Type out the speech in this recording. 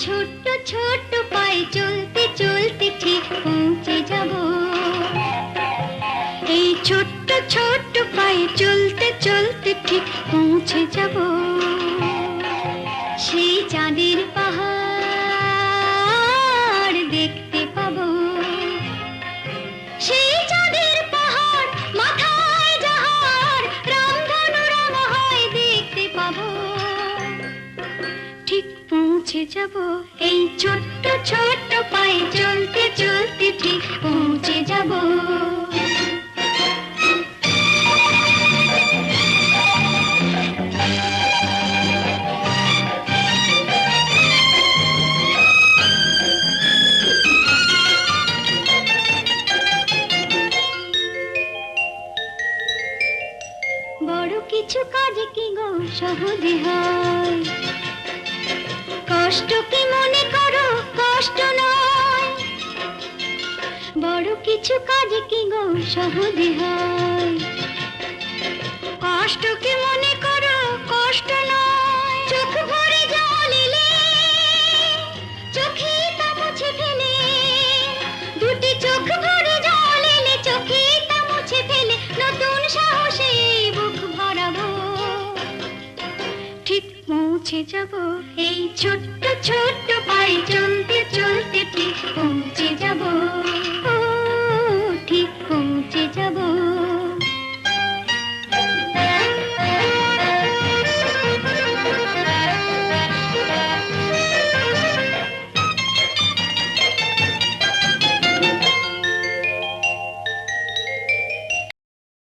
ছোট্ট ছোট্ট পায়ে চলতে চলতে ঠিক পৌঁছে যাব। এই ছোট্ট ছোট্ট পায়ে চলতে চলতে ঠিক পৌঁছে যাব সেই চাঁদের পাহাড় দেখতে পাবো। সেই চাঁদের পাহাড় মাথায় যাহার রামধনু রাঙা হয় দেখতে পাবো। ঠিক পৌঁছে যাব এই ছোট্ট ছোট্ট পায়ে চলতে চলতে ঠিক পৌঁছে যাব। বড় কিছু কাজ কি গো সহজে হয়, কষ্ট কি মনে করো কষ্ট নয়। বড় কিছু কাজ কি গো সহজে হয়, কষ্ট কি মনে করো কষ্ট নয়। চোখ ভরে জল এলে চোখে তা মুছে ফেলে, দুটি চোখ ভরে জল এলে চোখে তা মুছে ফেলে নতুন সাহসে বুক ভরাবো। ঠিক পৌঁছে যাব এই ছোট্ট ছোট্ট পায়ে চলতে চলতে ঠিক পৌঁছে যাব।